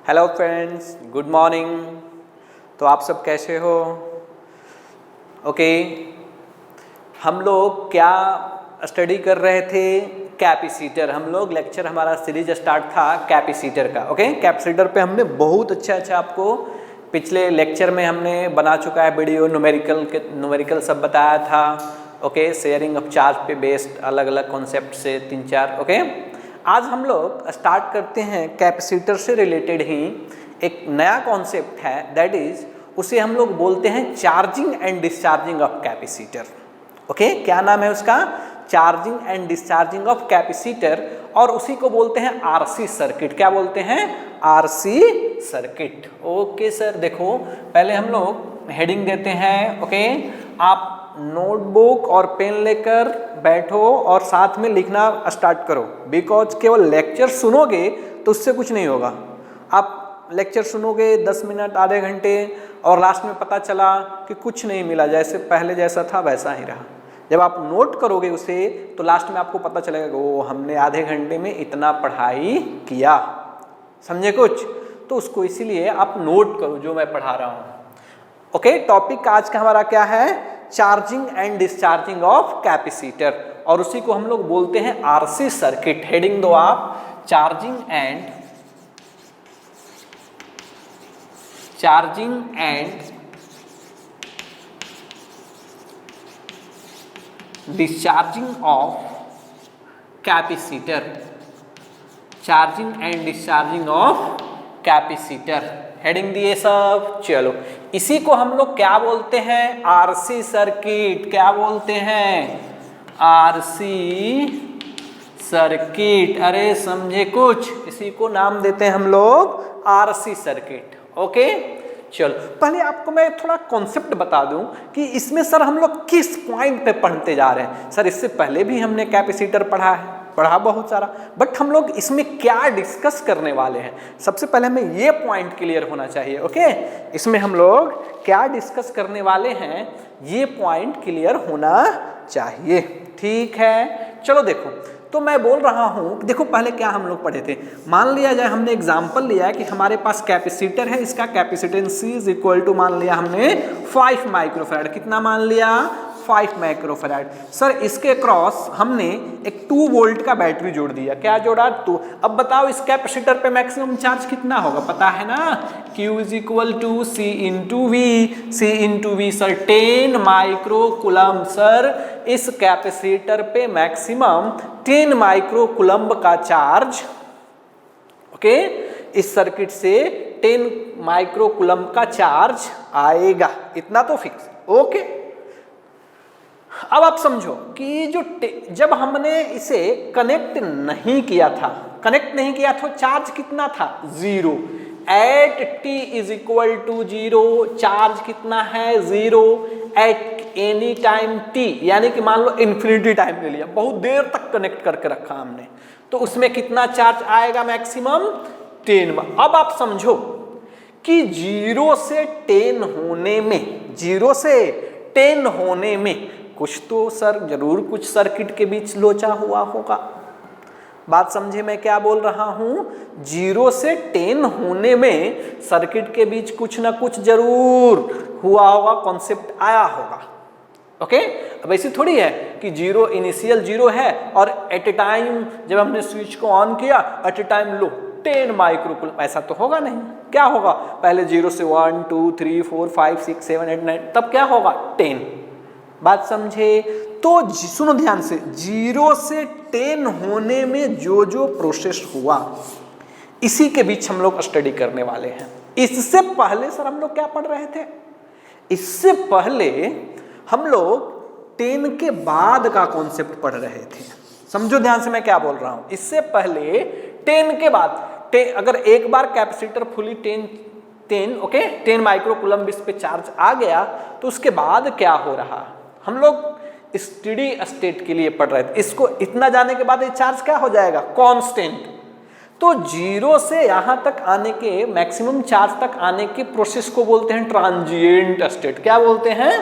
Hello friends, good morning. तो आप सब कैसे हो? ओके, हम लोग क्या स्टडी कर रहे थे? कैपेसिटर। हम लोग लेक्चर, हमारा सीरीज स्टार्ट था कैपेसिटर का। ओके, कैपेसिटर पे हमने बहुत अच्छा आपको पिछले लेक्चर में हमने बना चुका है वीडियो। न्यूमेरिकल सब बताया था। ओके, शेयरिंग ऑफ चार्ज पे बेस्ड अलग अलग कॉन्सेप्ट से 3-4। ओके, आज हम लोग स्टार्ट करते हैं कैपेसिटर से रिलेटेड ही एक नया कॉन्सेप्ट है, दैट इज उसे हम लोग बोलते हैं charging and discharging of capacitor. Okay, क्या नाम है उसका? Charging and discharging of capacitor, और उसी को बोलते हैं आरसी सर्किट। क्या बोलते हैं? RC circuit. ओके सर, देखो पहले हम लोग हेडिंग देते हैं। ओके, आप नोटबुक और पेन लेकर बैठो और साथ में लिखना स्टार्ट करो, बिकॉज केवल लेक्चर सुनोगे तो उससे कुछ नहीं होगा। आप लेक्चर सुनोगे 10 मिनट, आधे घंटे, और लास्ट में पता चला कि कुछ नहीं मिला, जैसे पहले जैसा था वैसा ही रहा। जब आप नोट करोगे उसे तो लास्ट में आपको पता चलेगा वो हमने आधे घंटे में इतना पढ़ाई किया। समझे कुछ? तो उसको इसीलिए आप नोट करो जो मैं पढ़ा रहा हूँ। ओके, टॉपिक आज का हमारा क्या है? Charging and discharging of capacitor, और उसी को हम लोग बोलते हैं आरसी सर्किट। हेडिंग दो आप, charging and discharging of capacitor. Charging and discharging of capacitor, heading दिए सब। चलो, इसी को हम लोग क्या बोलते हैं? RC circuit. क्या बोलते हैं? RC circuit. अरे समझे कुछ? इसी को नाम देते हैं हम लोग आरसी सर्किट। ओके, चलो पहले आपको मैं थोड़ा कॉन्सेप्ट बता दूं कि इसमें सर हम लोग किस पॉइंट पे पढ़ते जा रहे हैं। सर इससे पहले भी हमने कैपेसिटर पढ़ा बहुत सारा, बट हम लोग इसमें क्या डिस्कस करने वाले हैं, सबसे पहले हमें ये पॉइंट क्लियर होना चाहिए। ओके, इसमें हम लोग क्या डिस्कस करने वाले हैं ये पॉइंट क्लियर होना चाहिए। ठीक है, चलो देखो, तो मैं बोल रहा हूं, देखो पहले क्या हम लोग पढ़े थे। मान लिया जाए हमने एग्जांपल लिया कि हमारे पास कैपेसिटर है, इसका कैपेसिटेंस इज इक्वल टू मान लिया हमने 5 माइक्रोफैराड। कितना मान लिया? 5 माइक्रोफैराड। सर इसके क्रॉस हमने एक 2 वोल्ट का बैटरी जोड़ दिया। क्या जोड़ा? 2। अब बताओ इस कैपेसिटर पे मैक्सिमम चार्ज कितना होगा? पता है ना, Q is equal to C into V. C into V sir 10 micro coulomb. Sir इस कैपेसिटर पे मैक्सिमम 10 माइक्रो कुलम्ब का चार्ज, ओके, इस सर्किट से 10 माइक्रो कुलम्ब का चार्ज आएगा। इतना तो फिक्स। ओके, अब आप समझो कि जब हमने इसे कनेक्ट नहीं किया था, चार्ज कितना था? 0। At t is equal to 0 charge कितना है? 0 एट एनी टाइम t, यानी कि मान लो इन्फिनिटी टाइम ले लिया, बहुत देर तक कनेक्ट करके रखा हमने, तो उसमें कितना चार्ज आएगा? मैक्सिमम 10। अब आप समझो कि 0 से 10 होने में कुछ तो सर जरूर कुछ सर्किट के बीच लोचा हुआ होगा। बात समझे मैं क्या बोल रहा हूं? 0 से 10 होने में सर्किट के बीच कुछ ना कुछ जरूर हुआ होगा, कॉन्सेप्ट आया होगा। ओके, अब ऐसी थोड़ी है कि 0 इनिशियल 0 है और एट ए टाइम जब हमने स्विच को ऑन किया एट ए टाइम लो 10 माइक्रोकूलम्ब, ऐसा तो होगा नहीं। क्या होगा? पहले 0 से 1 2 3 4 5 6 7 8 9, तब क्या होगा? 10। बात समझे? तो सुनो ध्यान से, 0 से 10 होने में जो जो प्रोसेस हुआ इसी के बीच हम लोग स्टडी करने वाले हैं। इससे पहले सर हम लोग क्या पढ़ रहे थे? इससे पहले हम लोग 10 के बाद का कॉन्सेप्ट पढ़ रहे थे। समझो ध्यान से मैं क्या बोल रहा हूं। इससे पहले 10 के बाद अगर एक बार कैपेसिटर फुली 10 10 माइक्रो कूलम्ब इस पे चार्ज आ गया तो उसके बाद क्या हो रहा, हम लोग स्टेडी स्टेट के लिए पढ़ रहे थे। इसको इतना जाने के बाद ये चार्ज क्या हो जाएगा? कांस्टेंट। तो 0 से यहां तक आने के, मैक्सिमम चार्ज तक आने के प्रोसेस को बोलते हैं ट्रांजिएंट स्टेट। क्या बोलते हैं?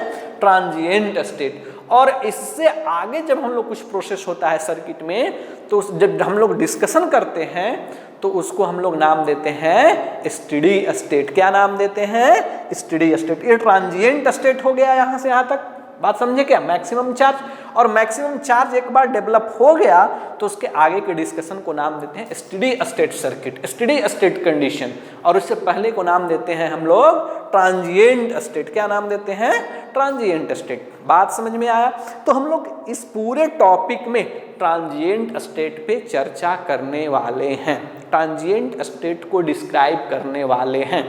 Transient state. और इससे आगे जब हम लोग कुछ प्रोसेस होता है सर्किट में, तो जब हम लोग डिस्कशन करते हैं तो उसको हम लोग नाम देते हैं स्टेडी स्टेट। क्या नाम देते हैं? Steady state. ये ट्रांजिएंट स्टेट हो गया। यहाँ से यहाँ तक बात समझे क्या? मैक्सिमम चार्ज, और मैक्सिमम चार्ज एक बार डेवलप हो गया तो उसके आगे के डिस्कशन को नाम देते हैं steady state circuit, steady state condition, और उससे पहले को नाम देते हैं हम लोग ट्रांजिएंट स्टेट। क्या नाम देते हैं? Transient state. बात समझ में आया? तो हम लोग इस पूरे टॉपिक में ट्रांजिएंट स्टेट पे चर्चा करने वाले हैं, ट्रांजिएंट स्टेट को डिस्क्राइब करने वाले हैं।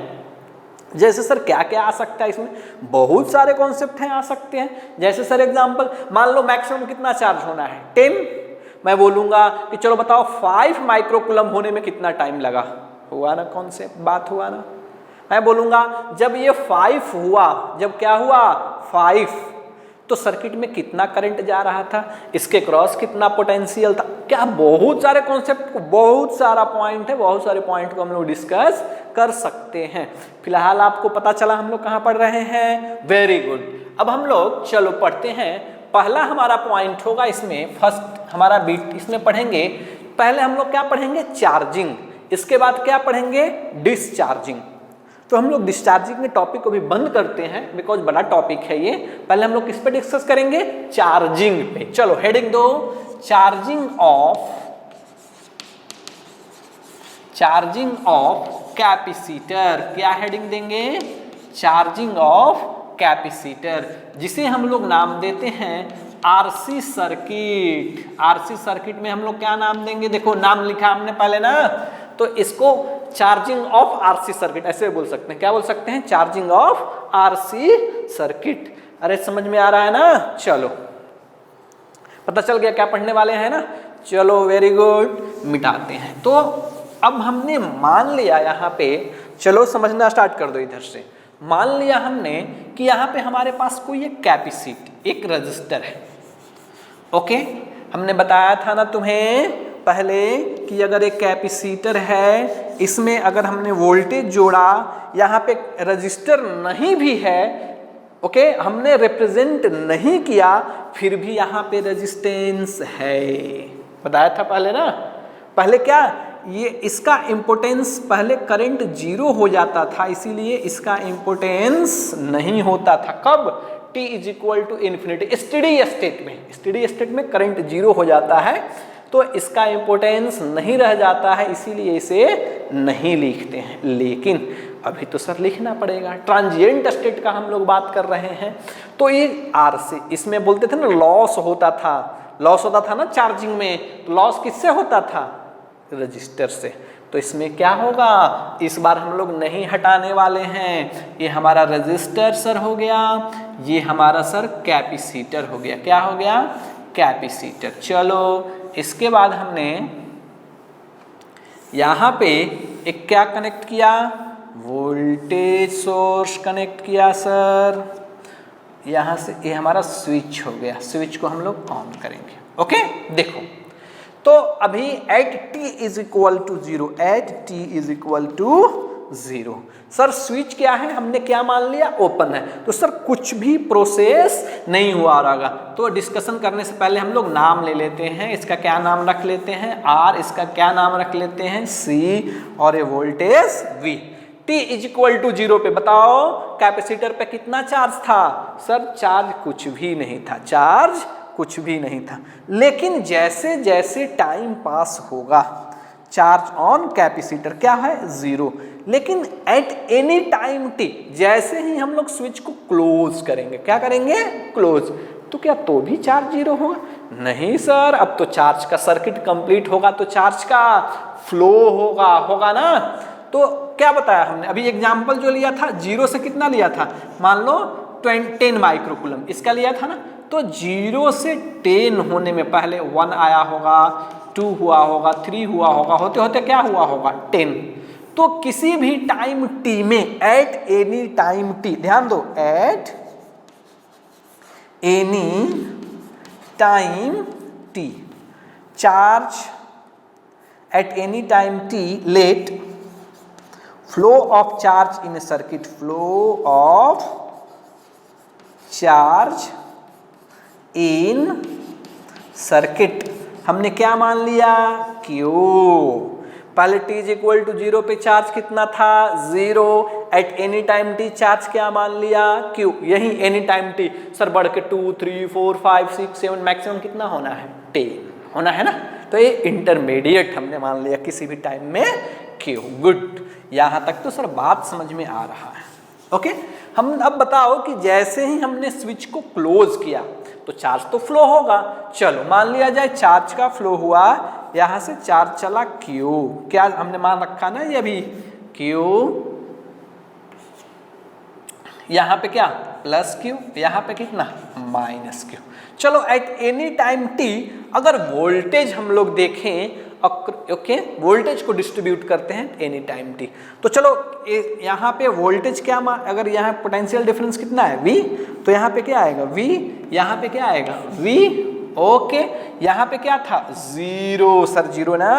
जैसे सर क्या क्या आ सकता है इसमें? बहुत सारे कॉन्सेप्ट हैं, आ सकते हैं। जैसे सर एग्जांपल, मान लो मैक्सिमम कितना चार्ज होना है? 10। मैं बोलूंगा कि चलो बताओ 5 माइक्रोकूलम होने में कितना टाइम लगा? हुआ ना कॉन्सेप्ट, बात हुआ ना? मैं बोलूंगा जब ये 5 हुआ, जब क्या हुआ 5, तो सर्किट में कितना करंट जा रहा था, इसके क्रॉस कितना पोटेंशियल था। क्या बहुत सारे कॉन्सेप्ट को, बहुत सारा पॉइंट है, बहुत सारे पॉइंट को हम लोग डिस्कस कर सकते हैं। फिलहाल आपको पता चला हम लोग कहाँ पढ़ रहे हैं? Very good. अब हम लोग चलो पढ़ते हैं। पहला हमारा पॉइंट होगा इसमें, फर्स्ट हमारा बीट इसमें पढ़ेंगे। पहले हम लोग क्या पढ़ेंगे? चार्जिंग। इसके बाद क्या पढ़ेंगे? डिस्चार्जिंग। तो हम लोग डिस्चार्जिंग के टॉपिक को भी बंद करते हैं, बिकॉज बड़ा टॉपिक है ये। पहले हम लोग किस पे डिस्कस करेंगे? चार्जिंग पे। चलो हेडिंग दो, चार्जिंग ऑफ कैपेसिटर। क्या हेडिंग देंगे? चार्जिंग ऑफ कैपेसिटर, जिसे हम लोग नाम देते हैं आरसी सर्किट। आरसी सर्किट में हम लोग क्या नाम देंगे? देखो नाम लिखा हमने पहले ना, तो इसको चार्जिंग ऑफ आरसी सर्किट ऐसे बोल सकते हैं। क्या बोल सकते हैं? Charging of RC circuit. अरे समझ में आ रहा है ना? चलो पता चल गया क्या पढ़ने वाले हैं ना? चलो वेरी गुड, मिटाते हैं। तो अब हमने मान लिया यहाँ पे, चलो समझना स्टार्ट कर दो इधर से। मान लिया हमने कि यहाँ पे हमारे पास कोई एक कैपेसिटर, एक रजिस्टर है। ओके, हमने बताया था ना तुम्हें पहले कि अगर एक कैपेसिटर है, इसमें अगर हमने वोल्टेज जोड़ा, यहाँ पे रजिस्टर नहीं भी है, ओके, हमने रिप्रेजेंट नहीं किया, फिर भी यहाँ पे रेजिस्टेंस है। बताया था पहले ना? पहले क्या, ये इसका इम्पोर्टेंस, पहले करंट 0 हो जाता था, इसीलिए इसका इम्पोर्टेंस नहीं होता था। कब? t is equal to infinity, steady state में। स्टेडी स्टेट में करंट 0 हो जाता है तो इसका इम्पोर्टेंस नहीं रह जाता है, इसीलिए इसे नहीं लिखते हैं। लेकिन अभी तो सर लिखना पड़ेगा। ट्रांजिएंट स्टेट का हम लोग बात कर रहे हैं, तो ये आरसी, इसमें बोलते थे ना लॉस होता था, लॉस होता था ना चार्जिंग में। लॉस किससे होता था? रजिस्टर से। तो इसमें क्या होगा? इस बार हम लोग नहीं हटाने वाले हैं। ये हमारा रजिस्टर सर हो गया, ये हमारा सर कैपेसिटर हो गया। क्या हो गया? कैपेसिटर। चलो इसके बाद हमने यहाँ पे एक क्या कनेक्ट किया? वोल्टेज सोर्स कनेक्ट किया सर। यहाँ से ये हमारा स्विच हो गया, स्विच को हम लोग ऑन करेंगे। ओके, देखो तो अभी at t is equal to 0, at t is equal to 0, sir switch क्या है? हमने क्या मान लिया? ओपन है। तो सर कुछ भी प्रोसेस नहीं हुआ रहेगा। तो डिस्कशन करने से पहले हम लोग नाम ले लेते हैं। इसका क्या नाम रख लेते हैं? R। इसका क्या नाम रख लेते हैं? C। और ये voltage V। t is equal to 0 पे बताओ कैपेसिटर पे कितना चार्ज था? सर चार्ज कुछ भी नहीं था, चार्ज कुछ भी नहीं था। लेकिन जैसे जैसे टाइम पास होगा, चार्ज ऑन कैपेसिटर क्या है? 0। लेकिन एट एनी टाइम t, जैसे ही हम लोग स्विच को क्लोज करेंगे, क्या करेंगे? क्लोज, तो क्या तो भी चार्ज 0 होगा? नहीं सर, अब तो चार्ज का सर्किट कंप्लीट होगा तो चार्ज का फ्लो होगा ना। तो क्या बताया हमने अभी? एग्जाम्पल जो लिया था 0 से कितना लिया था? मान लो 10 माइक्रोकूलम इसका लिया था ना। तो 0 से 10 होने में पहले 1 आया होगा, 2 हुआ होगा, 3 हुआ होगा, होते होते क्या हुआ होगा? 10। तो किसी भी टाइम t में, एट एनी टाइम t, ध्यान दो, at any time t, charge at any time t, let flow of charge in a circuit, flow of charge in circuit हमने क्या मान लिया, Q। पहले t इज इक्वल टू 0 पे charge कितना था, 0। Eight any time t charge क्या मान लिया, Q। यही एनी टाइम t सर बढ़ के 2 3 4 5 6 7 मैक्सिमम कितना होना है, 10 होना है ना। तो ये इंटरमीडिएट हमने मान लिया किसी भी टाइम में Q। गुड, यहाँ तक तो सर बात समझ में आ रहा है। ओके, हम अब बताओ कि जैसे ही हमने स्विच को क्लोज किया तो चार्ज तो फ्लो होगा। चलो मान लिया जाए चार्ज का फ्लो हुआ, यहां से चार्ज चला Q, क्या हमने मान रखा ना ये अभी Q, यहां पे क्या प्लस Q, यहां पे कितना माइनस Q। चलो एट एनी टाइम t अगर वोल्टेज हम लोग देखें, ओके वोल्टेज को डिस्ट्रीब्यूट करते हैं एनी टाइम t, तो चलो यहाँ पे वोल्टेज क्या, अगर यहाँ पोटेंशियल डिफरेंस कितना है V, तो यहाँ पे क्या आएगा V, यहाँ पे क्या आएगा V। ओके, यहाँ पे क्या था 0, सर 0 ना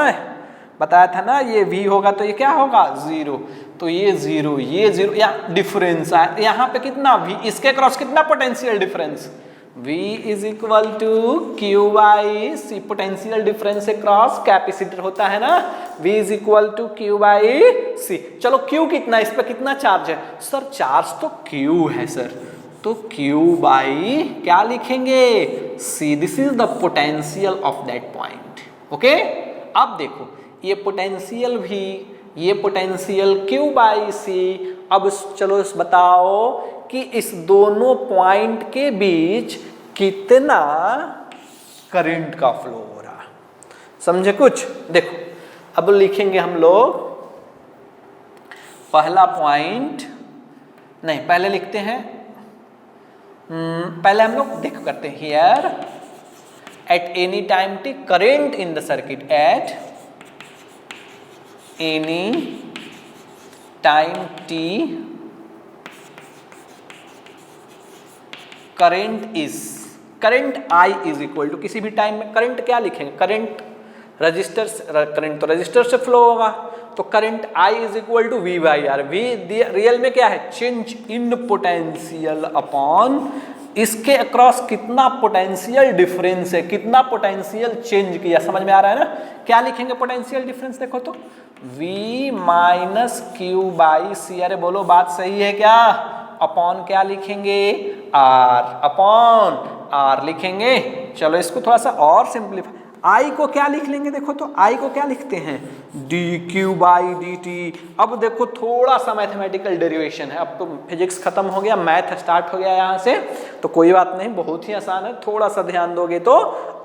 बताया था ना, ये V होगा तो ये क्या होगा 0, तो ये 0 ये 0, या डिफरेंस है यहाँ पे कितना V, इसके क्रॉस कितना potential difference, V is equal to Q by C। Potential difference से क्रॉस कैपेसिटर होता है ना, V is equal to Q by C। चलो Q कितना, इस पर कितना चार्ज है, सर चार्ज तो Q है सर, तो Q बाई क्या लिखेंगे C। This is the potential of that point. Okay, अब देखो ये पोटेंशियल भी, ये पोटेंशियल Q बाई C। अब चलो बताओ कि इस दोनों पॉइंट के बीच कितना करंट का फ्लो हो रहा, समझे कुछ। देखो अब लिखेंगे हम लोग पहला पॉइंट, नहीं पहले लिखते हैं, पहले हम लोग देखो करते हैं here at any time t current in the circuit, at any time t current is, current I is equal to, किसी भी टाइम में करंट क्या लिखेंगे, करंट रजिस्टर, करंट तो रजिस्टर से फ्लो होगा, तो current I is equal to V by R. V real में क्या है, चेंज इन पोटेंशियल अपॉन इसके अक्रॉस कितना पोटेंशियल डिफरेंस है, कितना पोटेंशियल चेंज किया, समझ में आ रहा है ना। क्या लिखेंगे पोटेंशियल डिफरेंस, देखो तो V minus Q by C। अरे बोलो बात सही है क्या, अपॉन क्या लिखेंगे R, अपॉन R लिखेंगे। चलो इसको थोड़ा सा और सिंप्लीफाई, I को क्या लिख लेंगे, देखो तो I को क्या लिखते हैं dq बाई dt। अब देखो थोड़ा सा मैथमेटिकल डेरिवेशन है, अब तो फिजिक्स खत्म हो गया, मैथ स्टार्ट हो गया यहाँ से, तो कोई बात नहीं, बहुत ही आसान है, थोड़ा सा ध्यान दोगे तो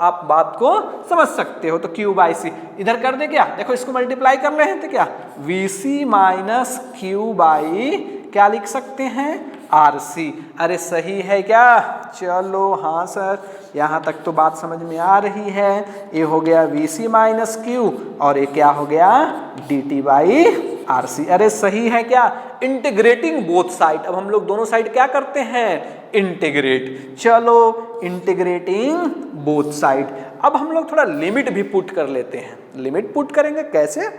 आप बात को समझ सकते हो। तो q बाई सी इधर कर दे, क्या देखो इसको मल्टीप्लाई कर रहे हैं तो क्या vc माइनस q बाई क्या लिख सकते हैं RC। अरे सही है क्या, चलो हाँ सर, यहाँ तक तो बात समझ में आ रही है। ये हो गया VC माइनस Q और ये क्या हो गया DT बाई RC। अरे सही है क्या, इंटीग्रेटिंग बोथ साइड। अब हम लोग दोनों साइड क्या करते हैं, इंटीग्रेट। चलो इंटीग्रेटिंग बोथ साइड। अब हम लोग थोड़ा लिमिट भी पुट कर लेते हैं। लिमिट पुट करेंगे कैसे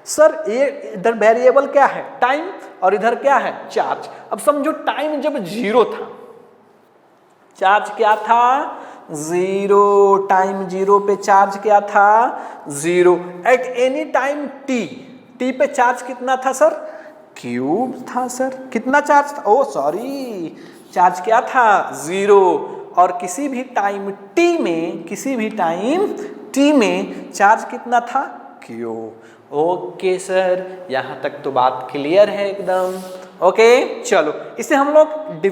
सर, ये इधर वेरिएबल क्या है टाइम और इधर क्या है चार्ज। अब समझो टाइम जब 0 था, चार्ज क्या था 0, टाइम 0 पे चार्ज क्या था 0। एट एनी टाइम t पे चार्ज कितना था सर, क्यूब था सर। कितना चार्ज था, ओ सॉरी, चार्ज क्या था 0। और किसी भी टाइम t में, किसी भी टाइम t में चार्ज कितना था क्यूब। ओके सर, यहाँ तक तो बात क्लियर है एकदम। ओके चलो इसे हम लोग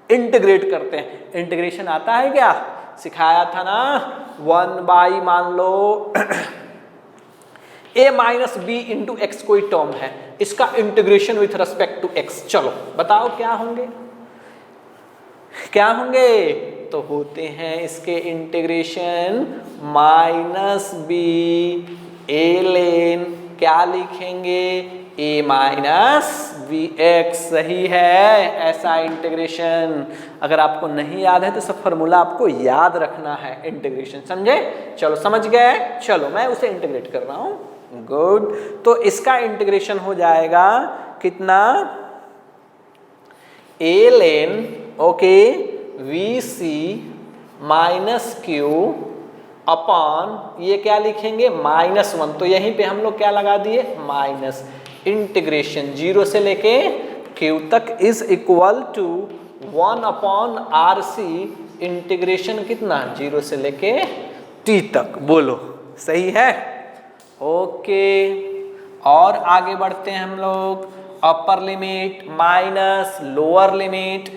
इंटीग्रेट करते हैं। इंटीग्रेशन आता है क्या, सिखाया था ना, 1 बाई मान लो a minus B into X कोई टर्म है, इसका integration with respect to x। चलो बताओ क्या होंगे, क्या होंगे, तो होते हैं इसके इंटीग्रेशन माइनस बी ए लेन, क्या लिखेंगे a माइनस बी एक्स। सही है, ऐसा इंटीग्रेशन। अगर आपको नहीं याद है तो सब फॉर्मूला आपको याद रखना है इंटीग्रेशन, समझे। चलो समझ गए, चलो मैं उसे इंटीग्रेट कर रहा हूं। गुड, तो इसका इंटीग्रेशन हो जाएगा कितना a लेन, okay V C minus Q upon ये क्या लिखेंगे -1, तो यहीं पे हम लोग क्या लगा दिए माइनस, इंटीग्रेशन 0 से लेके क्यू तक is equal to 1 upon R C, integration कितना 0 से लेके टी तक। बोलो सही है? ओके, और आगे बढ़ते हैं हम लोग। Upper limit minus lower limit,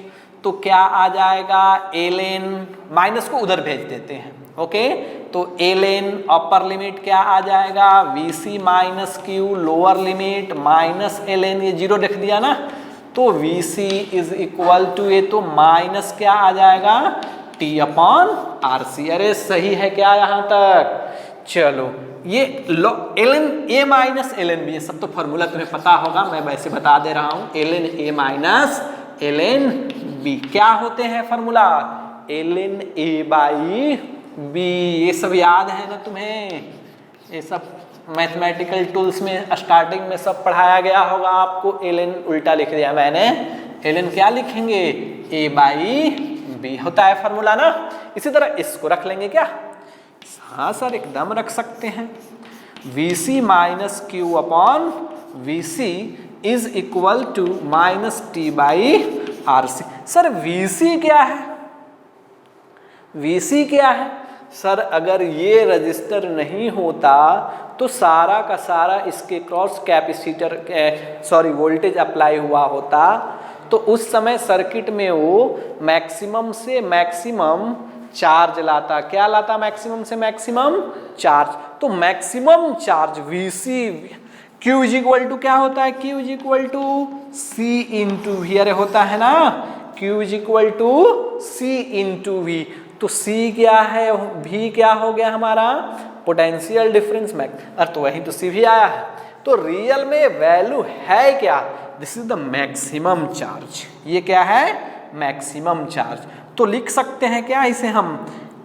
तो क्या आ जाएगा ln, माइनस को उधर भेज देते हैं। ओके, तो ln अपर लिमिट क्या आ जाएगा vc minus Q, lower limit minus ln, ये 0 रख दिया ना, तो vc इज इक्वल टू ये तो माइनस क्या आ जाएगा t अपॉन आर सी। अरे सही है क्या यहाँ तक? चलो ये ln a minus ln b, ये सब तो फॉर्मूला तुम्हें पता होगा, मैं वैसे बता दे रहा हूँ। ln a minus ln b क्या होते हैं formula? ln a by b, ये सब याद है ना तुम्हें? ये सब मैथमेटिकल टूल्स में स्टार्टिंग में सब पढ़ाया गया होगा आपको। ln उल्टा लिख दिया मैंने, ln क्या लिखेंगे a बाई b होता है फॉर्मूला ना। इसी तरह इसको रख लेंगे क्या? हाँ सर एकदम रख सकते हैं। vc minus Q upon vc is equal to minus T by R C. Sir vc क्या है? vc क्या है सर? अगर ये रजिस्टर नहीं होता तो सारा का सारा इसके क्रॉस कैपेसिटर वोल्टेज अप्लाई हुआ होता, तो उस समय सर्किट में वो मैक्सिमम से मैक्सिमम चार्ज लाता। क्या लाता? मैक्सिमम से मैक्सिमम चार्ज। तो maximum charge Vc, Q is equal to क्या होता है? Q is equal to C into V, अरे होता है ना, Q is equal to C into V. तो C क्या है, V क्या हो गया हमारा पोटेंशियल डिफरेंस मैक्स, अरे तो वही तो C भी आया है। तो रियल में वैल्यू है क्या? This is the maximum charge. ये क्या है? Maximum charge. तो लिख सकते हैं क्या इसे हम?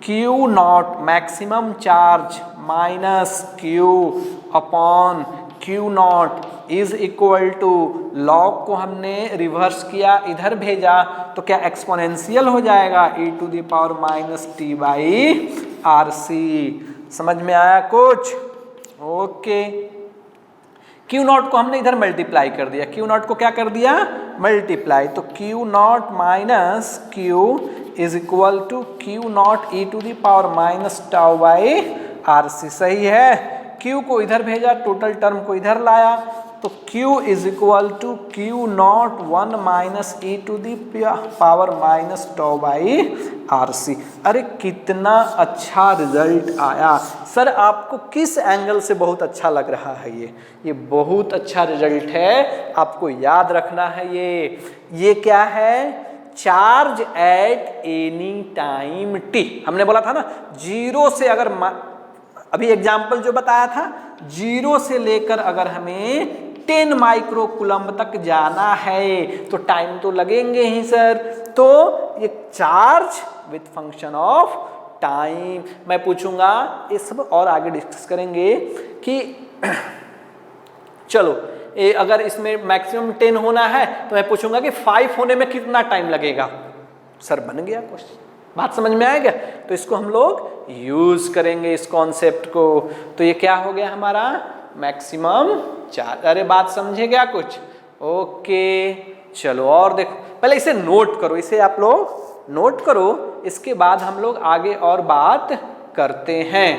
Q not maximum charge minus Q upon Q not is equal to, log को हमने रिवर्स किया इधर भेजा तो क्या एक्सपोनेंशियल हो जाएगा e to the power minus T by R C. समझ में आया कुछ? ओके, Q नॉट को हमने इधर मल्टीप्लाई कर दिया, Q नॉट को क्या कर दिया मल्टीप्लाई, तो Q not minus Q is equal to Q not E to the power minus tau by R C. सही है? Q को इधर भेजा, टोटल टर्म को इधर लाया, तो Q is equal to Q not 1 minus E to the power minus tau by R C. अरे कितना अच्छा रिजल्ट आया। सर आपको किस एंगल से बहुत अच्छा लग रहा है? ये बहुत अच्छा रिजल्ट है, आपको याद रखना है। ये क्या है? Charge at any time T. हमने बोला था ना 0 से, अगर अभी एग्जाम्पल जो बताया था 0 से लेकर अगर हमें 10 माइक्रो कूलम्ब तक जाना है तो टाइम तो लगेंगे ही सर। तो ये charge with function of time, मैं पूछूंगा ये सब और आगे डिस्कस करेंगे कि चलो अगर इसमें मैक्सिमम 10 होना है तो मैं पूछूंगा कि 5 होने में कितना टाइम लगेगा। सर बन गया क्वेश्चन, बात समझ में आएगा? तो इसको हम लोग यूज करेंगे इस कॉन्सेप्ट को। तो ये क्या हो गया हमारा मैक्सिमम चार्ज। अरे बात समझे क्या कुछ? ओके चलो और देखो, पहले इसे नोट करो, इसे आप लोग नोट करो, इसके बाद हम लोग आगे और बात करते हैं।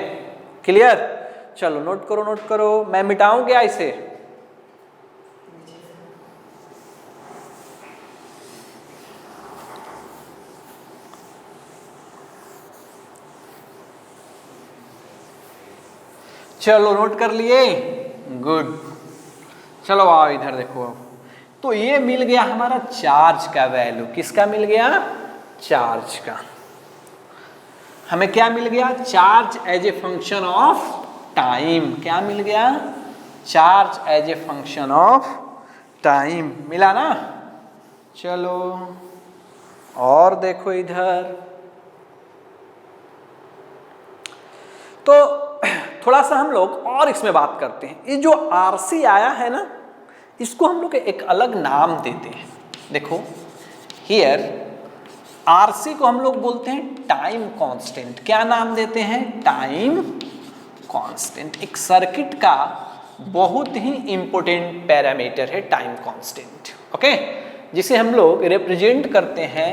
क्लियर? चलो नोट करो, मैं मिटाऊं क्या इसे? चलो नोट कर लिए, गुड। चलो आओ इधर देखो। तो ये मिल गया हमारा चार्ज का वैल्यू। किसका मिल गया? चार्ज का। हमें क्या मिल गया? Charge as a function of time. क्या मिल गया? Charge as a function of time मिला ना। चलो और देखो इधर, तो थोड़ा सा हम लोग और इसमें बात करते हैं। ये जो आरसी आया है ना, इसको हम लोग एक अलग नाम देते हैं। देखो हियर आरसी को हम लोग बोलते हैं टाइम कांस्टेंट। क्या नाम देते हैं? Time constant. एक सर्किट का बहुत ही इंपॉर्टेंट पैरामीटर है टाइम कांस्टेंट, ओके, जिसे हम लोग रिप्रेजेंट करते हैं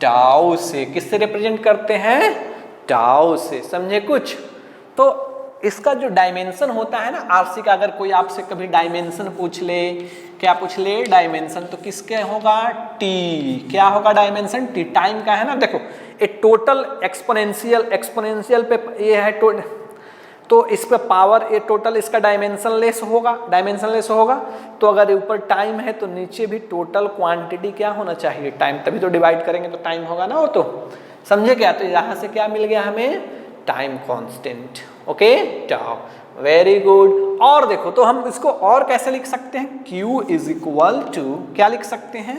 टाउ से। किससे रिप्रेजेंट करते हैं? टाउ से। समझे कुछ? तो इसका जो डायमेंशन होता है ना आरसी का, अगर कोई आपसे कभी डायमेंशन पूछ ले, क्या पूछ ले? डायमेंशन, तो किसके होगा? टी। क्या होगा डायमेंशन? टी। टाइम का है ना। देखो ए टोटल एक्सपोनेंशियल पे ये है तो इस पे पावर ये टोटल इसका डायमेंशनलेस होगा। तो अगर ऊपर टाइम है तो नीचे भी टोटल क्वांटिटी क्या होना चाहिए? टाइम। तभी तो डिवाइड करेंगे तो टाइम होगा ना वो। तो समझे क्या? तो यहाँ से क्या मिल गया हमें? Time constant, okay, tau. Very good. और देखो तो हम इसको और कैसे लिख सकते हैं? Q इज इक्वल टू, क्या लिख सकते हैं?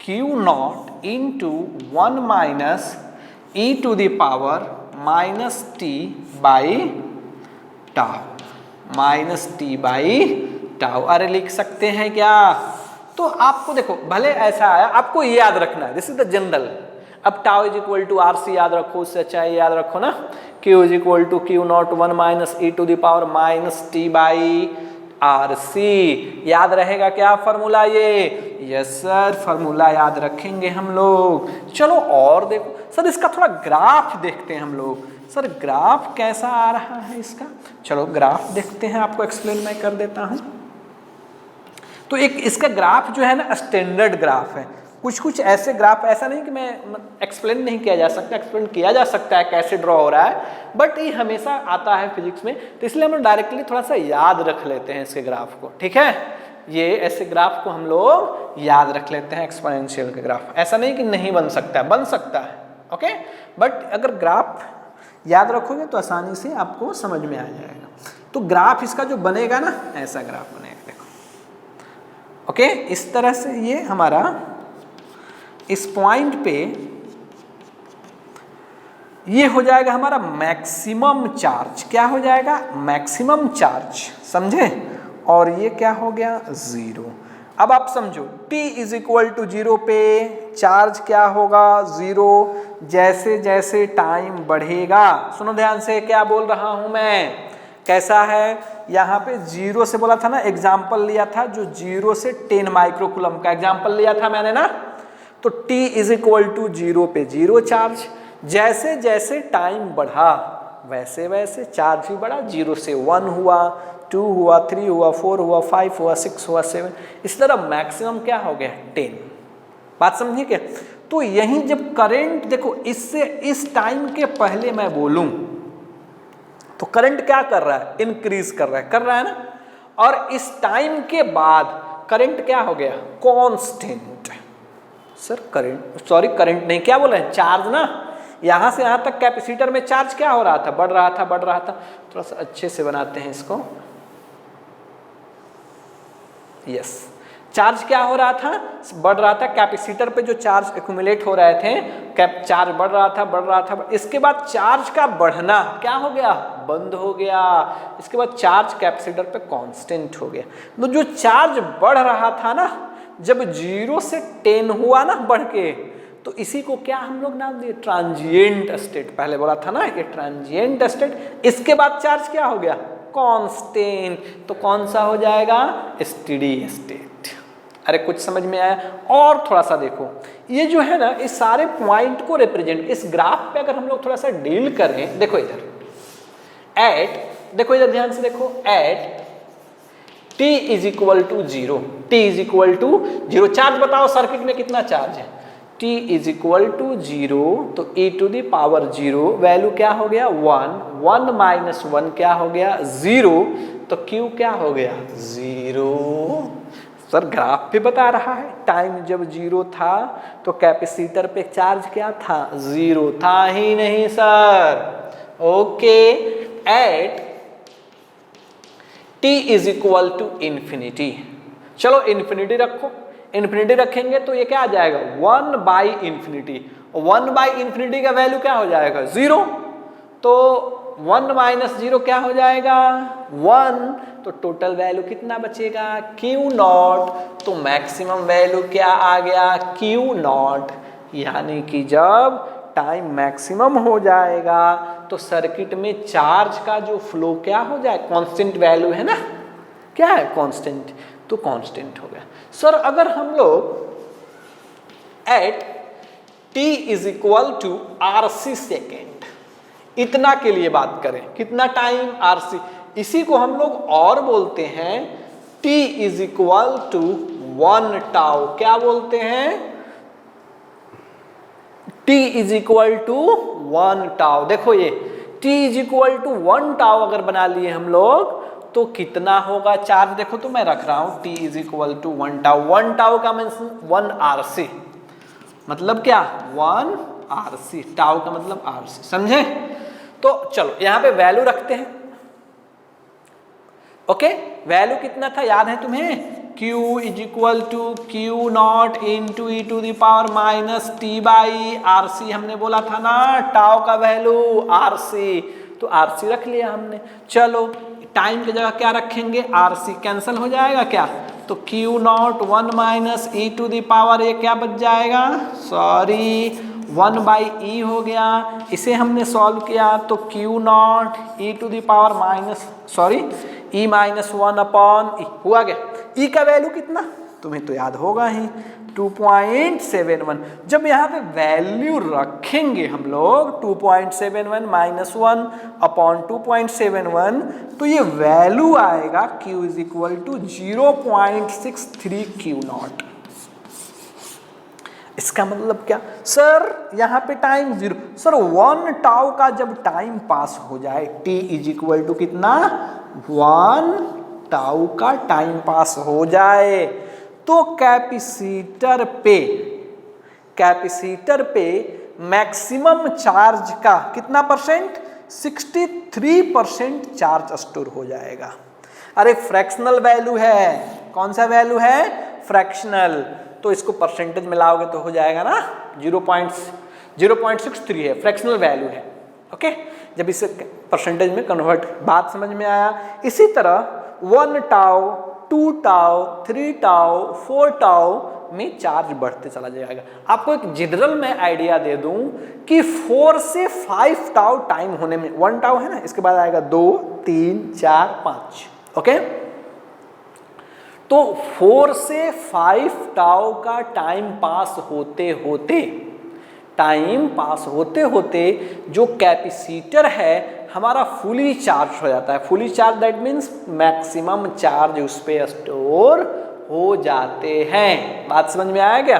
Q not into 1 minus E to the power minus T by tau. Minus T by tau. अरे लिख सकते हैं क्या? तो आपको देखो भले ऐसा आया, आपको ये याद रखना है, दिस इज द जनरल। अब tau is equal to R C याद रखो, उससे अच्छा ये याद रखो ना, Q is equal to Q not 1 minus E to the power minus T by R C. याद रहेगा क्या फॉर्मूला ये? यस सर, फॉर्मूला याद रखेंगे हम लोग। चलो और देखो सर, इसका थोड़ा ग्राफ देखते हैं हम लोग। सर ग्राफ कैसा आ रहा है इसका? चलो ग्राफ देखते हैं, आपको एक्सप्लेन मैं कर देता हूं। तो एक इसका ग्राफ जो है ना स्टैंडर्ड ग्राफ है। कुछ ऐसे ग्राफ, ऐसा नहीं कि मैं एक्सप्लेन नहीं किया जा सकता, एक्सप्लेन किया जा सकता है कैसे ड्रॉ हो रहा है, बट ये हमेशा आता है फिजिक्स में, तो इसलिए हम लोग डायरेक्टली थोड़ा सा याद रख लेते हैं इसके ग्राफ को। ठीक है, ये ऐसे ग्राफ को हम लोग याद रख लेते हैं, एक्सपोनेंशियल के ग्राफ। ऐसा नहीं कि नहीं बन सकता है, बन सकता है, ओके, बट अगर ग्राफ याद रखोगे तो आसानी से आपको समझ में आ जाएगा। तो ग्राफ इसका जो बनेगा ना, ऐसा ग्राफ बनेगा, देखो, ओके, इस तरह से ये हमारा इस पॉइंट पे ये हो जाएगा हमारा मैक्सिमम चार्ज। क्या हो जाएगा? मैक्सिमम चार्ज, समझे? और ये क्या हो गया? 0। अब आप समझो t इज इक्वल टू 0 पे चार्ज क्या होगा? 0। जैसे जैसे टाइम बढ़ेगा, सुनो ध्यान से क्या बोल रहा हूं मैं, कैसा है? यहाँ पे 0 से बोला था ना, एग्जाम्पल लिया था जो 0 से 10 माइक्रोकूलम का एग्जाम्पल लिया था मैंने ना। तो t इज इक्वल टू 0 पे 0 चार्ज। जैसे जैसे टाइम बढ़ा वैसे वैसे चार्ज भी बढ़ा, 0 से 1 हुआ, 2 हुआ, 3 हुआ, 4 हुआ, 5 हुआ, 6 हुआ, 7, इस तरह मैक्सिमम क्या हो गया? 10। बात समझिए क्या? तो यही जब करंट, देखो इससे इस टाइम के पहले मैं बोलूं तो करंट क्या कर रहा है? इंक्रीज कर रहा है ना। और इस टाइम के बाद करंट क्या हो गया? Constant. Sir current, sorry current नहीं, क्या बोल रहे हैं? चार्ज ना। यहां से यहां तक कैपेसिटर में चार्ज क्या हो रहा था? बढ़ रहा था। थोड़ा सा अच्छे से बनाते हैं इसको। यस, चार्ज क्या हो रहा था? बढ़ रहा था। कैपेसिटर पे जो चार्ज एक्यूमुलेट हो रहे थे, चार्ज बढ़ रहा था। इसके बाद चार्ज का बढ़ना क्या हो गया? बंद हो गया। इसके बाद चार्ज कैपेसिटर पे कांस्टेंट हो गया। तो जो चार्ज बढ़ रहा था ना, जब 0 से 10 हुआ ना बढ़ के, तो इसी को क्या हम लोग नाम दिए? Transient state. पहले बोला था ना ये ट्रांजिएंट स्टेट। इसके बाद चार्ज क्या हो गया? कांस्टेंट। तो कौन सा हो जाएगा? Steady state. अरे कुछ समझ में आया? और थोड़ा सा देखो, ये जो है ना, इस सारे पॉइंट को रिप्रेजेंट, इस ग्राफ पे अगर हम लोग थोड़ा सा डील करें, देखो इधर देखो इधर ध्यान से देखो, at t is equal to 0, t is equal to 0, charge बताओ सर्किट में कितना चार्ज है? t इज इक्वल टू 0, तो e to the power 0, value क्या हो गया? 1 माइनस 1 क्या हो गया? 0, तो q क्या हो गया? 0। सर ग्राफ पे बता रहा है, टाइम जब 0 था तो कैपेसिटर पे चार्ज क्या था? 0 था ही नहीं sir. Okay, at t is equal to infinity. चलो इन्फिनिटी रखो, इन्फिनिटी रखेंगे तो ये क्या आ जाएगा? 1 बाई इन्फिनिटी। 1 बाई इन्फिनिटी का वैल्यू क्या हो जाएगा? 0। तो 1 माइनस 0 क्या हो जाएगा? 1। तो टोटल वैल्यू कितना बचेगा? Q not. तो मैक्सिमम वैल्यू क्या आ गया? Q not. यानी कि जब टाइम मैक्सिमम हो जाएगा तो सर्किट में चार्ज का जो फ्लो क्या हो जाए, कांस्टेंट वैल्यू है ना, क्या है कांस्टेंट, तो कांस्टेंट हो गया। सर अगर हम लोग at t is equal to RC second इतना के लिए बात करें, कितना टाइम RC, इसी को हम लोग और बोलते हैं t is equal to 1 tau, क्या बोलते हैं, t is equal to 1 tau. देखो ये t is equal to 1 tau अगर बना लिए हम लोग तो कितना होगा चार्ज, देखो तो मैं रख रहा हूं t is equal to 1 tau. 1 tau का मीन्स 1 RC, मतलब क्या 1 RC, टाउ का मतलब RC, समझे। तो चलो यहां पे वैल्यू रखते हैं। ओके, वैल्यू कितना था याद है तुम्हें, Q is equal to Q naught into e to the power minus T by RC, हमने बोला था ना टाउ का वैल्यू RC, तो RC रख लिया हमने। चलो टाइम की जगह क्या रखेंगे, RC कैंसिल हो जाएगा क्या, तो Q not 1 minus E to the power ये क्या बच जाएगा, सॉरी 1 बाई ई हो गया। इसे हमने सॉल्व किया तो Q not E to the power minus sorry e minus 1 upon e हुआ गया। ई का वैल्यू कितना तुम्हें तो याद होगा ही 2.71। जब यहाँ पे वैल्यू रखेंगे हम लोग 2.71 माइनस 1 अपॉन 2.71 तो ये वैल्यू आएगा Q is equal to 0.63 Q naught. इसका मतलब क्या सर, यहाँ पे टाइम 0, सर 1 टाउ का जब टाइम पास हो जाए t इज इक्वल टू कितना 1 टाउ का टाइम पास हो जाए तो कैपेसिटर पे मैक्सिमम चार्ज का कितना परसेंट, 63% चार्ज स्टोर हो जाएगा। अरे फ्रैक्शनल वैल्यू है, कौन सा वैल्यू है, फ्रैक्शनल, तो इसको परसेंटेज में लाओगे तो हो जाएगा ना 0.63 है, फ्रैक्शनल वैल्यू है। ओके, जब इसे परसेंटेज में कन्वर्ट, बात समझ में आया। इसी तरह 1 टाउ 2 टाउ 3 टाउ 4 टाउ में चार्ज बढ़ते चला जाएगा। आपको एक जनरल में आइडिया दे दूं कि 4 से 5 टाउ टाइम होने में, 1 टाउ है ना, इसके बाद आएगा 2 3 4 5। ओके, तो 4 से 5 टाउ का टाइम पास होते जो कैपेसिटर है हमारा फुली चार्ज हो जाता है। Fully charge that means maximum charge उस पे स्टोर हो जाते हैं। बात समझ में आया क्या,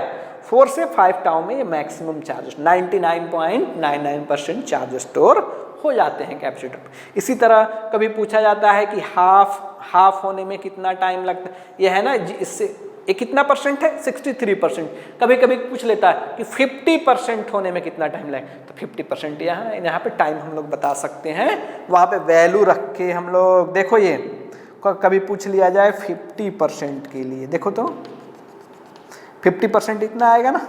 4 से 5 टाउ में ये मैक्सिमम चार्ज 99.99% चार्ज स्टोर हो जाते हैं कैपेसिटर पे। इसी तरह कभी पूछा जाता है कि हाफ होने में कितना टाइम लगता है, ये है ना, इससे ये कितना परसेंट है, 63%। कभी कभी पूछ लेता है कि 50% होने में कितना टाइम लगेगा, तो 50% यहाँ पे टाइम हम लोग बता सकते हैं, वहाँ पे वैल्यू रख के हम लोग। देखो ये कभी पूछ लिया जाए 50% के लिए, देखो तो 50% इतना आएगा ना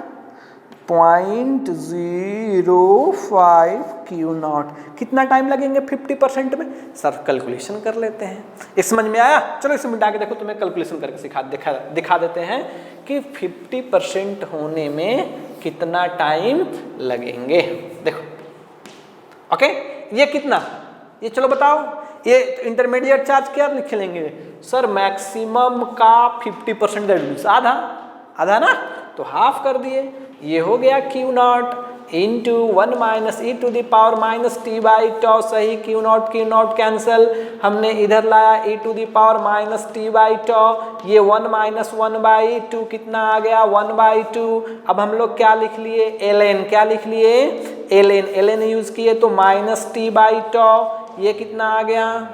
0.05 Q नॉट। कितना टाइम लगेंगे 50% में, सर कैलकुलेशन कर लेते हैं। इस समझ में आया, चलो इसे मिटा के देखो, तुम्हें कैलकुलेशन करके दिखा देते हैं कि 50% होने में कितना टाइम लगेंगे। देखो ओके, ये कितना, ये चलो बताओ, ये इंटरमीडिएट चार्ज क्या लिख लेंगे सर, मैक्सिमम का 50% आधा ना, तो हाफ कर दिए, ये हो गया Q not into 1 minus E to the power minus T by tau. सही, Q नॉट कैंसिल, हमने इधर लाया e to the power minus T by tau, ये 1 माइनस 1 बाई 2 कितना आ गया 1 बाई 2। अब हम लोग क्या लिख लिए, ln, क्या लिख लिए ln यूज किए तो माइनस टी बाई टॉ, ये कितना आ गया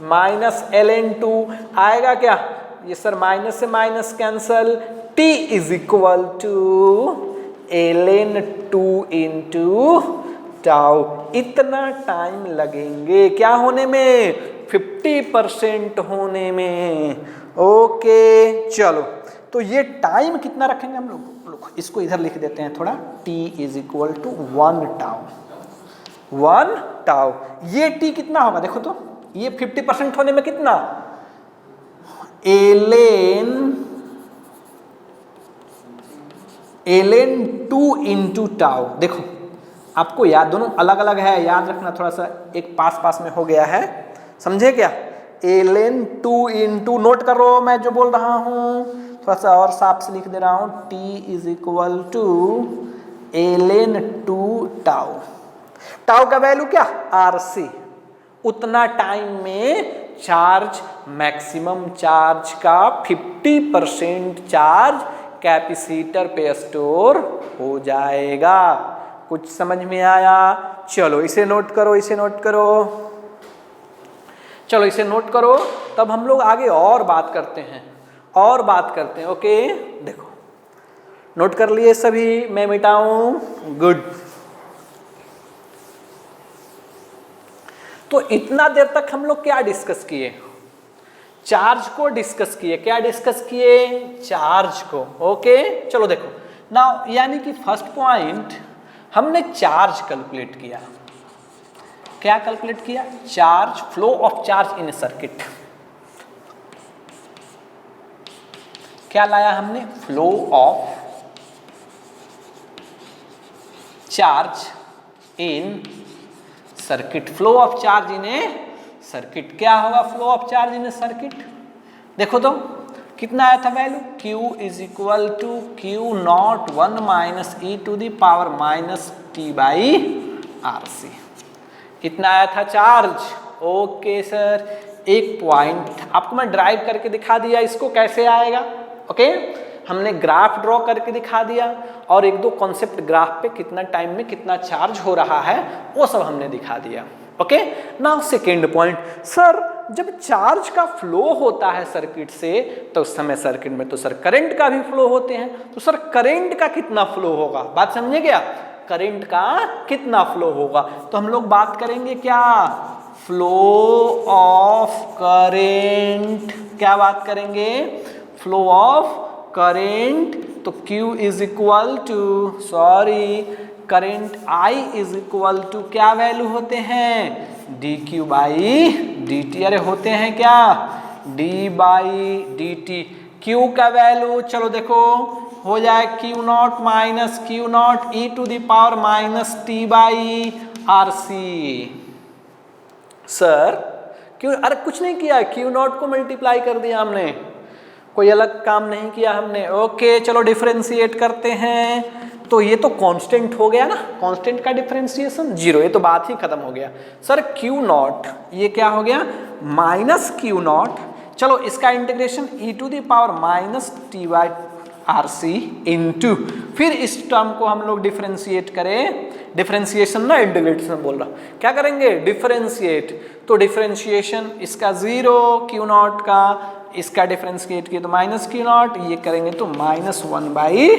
माइनस ln2 आएगा क्या, ये सर माइनस से minus cancel, t is equal to ln2 into tau. इतना टाइम लगेंगे क्या होने में, 50% होने में। ओके चलो, तो ये टाइम कितना रखेंगे हम लोग, इसको इधर लिख देते हैं थोड़ा, t is equal to 1 tau. ये t कितना होगा देखो तो, ये 50% होने में कितना, ln टू इंटू टाउ। देखो आपको याद, दोनों अलग अलग है, याद रखना, थोड़ा सा एक पास पास में हो गया है, समझे क्या? ln 2 इंटू, नोट करो मैं जो बोल रहा हूं, थोड़ा सा और साफ से लिख दे रहा हूं, t is equal to ln 2 tau. Tau का वैल्यू क्या? RC। उतना टाइम में चार्ज, मैक्सिमम चार्ज का 50% चार्ज कैपेसिटर पे स्टोर हो जाएगा। कुछ समझ में आया? चलो इसे नोट करो, इसे नोट करो, चलो इसे नोट करो, तब हम लोग आगे और बात करते हैं, और बात करते हैं। ओके देखो, नोट कर लिए सभी? मैं मिटाऊं? गुड। तो इतना देर तक हम लोग क्या डिस्कस किए? चार्ज को डिस्कस किए। क्या डिस्कस किए? चार्ज को। ओके चलो देखो नाउ, यानी कि फर्स्ट पॉइंट हमने चार्ज कैलकुलेट किया। क्या कैलकुलेट किया? Charge, flow of charge in a circuit. क्या लाया हमने? Flow of charge in circuit. Flow of charge in a circuit. क्या होगा flow of charge in a circuit? देखो तो कितना आया था value? Q is equal to Q not 1 minus E to the power minus T by RC। इतना आया था चार्ज। ओके सर, एक पॉइंट आपको मैं ड्राइव करके दिखा दिया, इसको कैसे आएगा। ओके हमने ग्राफ ड्रॉ करके दिखा दिया, और एक दो कॉन्सेप्ट ग्राफ पे कितना टाइम में कितना चार्ज हो रहा है वो सब हमने दिखा दिया। Okay now second point, sir जब चार्ज का फ्लो होता है सर्किट से, तो उस समय सर्किट में तो सर करंट का भी फ्लो होते हैं, तो सर करंट का कितना फ्लो होगा? बात समझे क्या? करंट का कितना फ्लो होगा? तो हम लोग बात करेंगे क्या? Flow of current. क्या बात करेंगे? Flow of current. तो Q is equal to, sorry, current I is equal to क्या वैल्यू होते हैं? dQ by dt। अरे होते हैं क्या? d by dt। Q का वैल्यू चलो देखो हो जाए Q not minus Q not E to the power minus T by RC। Sir क्यों? अरे कुछ नहीं किया, Q नॉट को मल्टीप्लाई कर दिया हमने, कोई अलग काम नहीं किया हमने। ओके चलो डिफरेंशिएट करते हैं। तो ये तो कांस्टेंट हो गया ना, कांस्टेंट का डिफरेंशिएशन 0, ये तो बात ही खत्म हो गया। सर Q नॉट ये क्या हो गया? माइनस Q नॉट, चलो इसका integration e to the power minus T by RC into, फिर इस टर्म को हम लोग डिफरेंशिएट करें। डिफरेंशिएशन ना इंटीग्रेशन बोल रहा, क्या करेंगे? डिफरेंशिएट। तो डिफरेंशिएशन इसका 0 Q नॉट का, इसका डिफरेंशिएट किए तो माइनस Q नॉट, ये करेंगे तो माइनस 1 बाई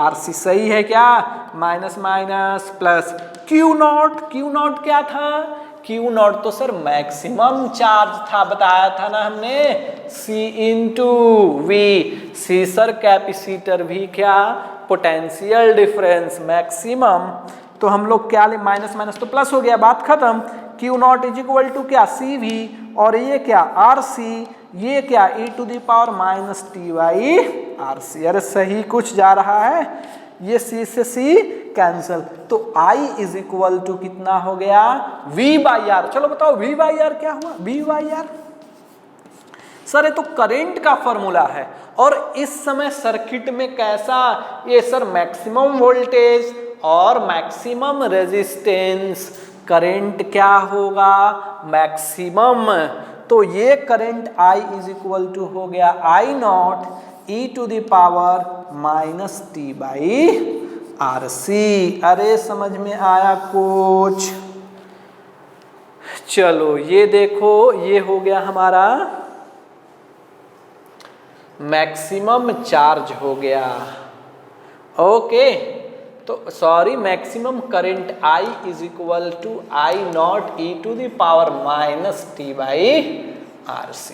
RC। सही है क्या? Minus minus plus Q not. Q not क्या था? Q नॉट तो सर मैक्सिमम चार्ज था, बताया था ना हमने, C into V। C sir capacitor, भी क्या? Potential difference, maximum. तो हम लोग क्या ले, माइनस माइनस तो प्लस हो गया, बात खत्म। Q not is equal to क्या? CV, और ये क्या? RC, ये क्या? E to the power minus T by RC। अरे सही कुछ जा रहा है, ये C से C कैंसल, तो I इज इक्वल टू कितना हो गया? V by R. चलो बताओ V बाई आर क्या हुआ? V बाई आर सर ये तो करंट का फॉर्मूला है, और इस समय सर्किट में कैसा? ये सर मैक्सिमम वोल्टेज और मैक्सिमम रेजिस्टेंस, करंट क्या होगा? मैक्सिमम। तो ये current I is equal to हो गया I naught E to the power minus T by RC। अरे समझ में आया कुछ? चलो ये देखो, ये हो गया हमारा मैक्सिमम चार्ज हो गया। ओके तो sorry, maximum current I is equal to I naught E to the power minus T by RC।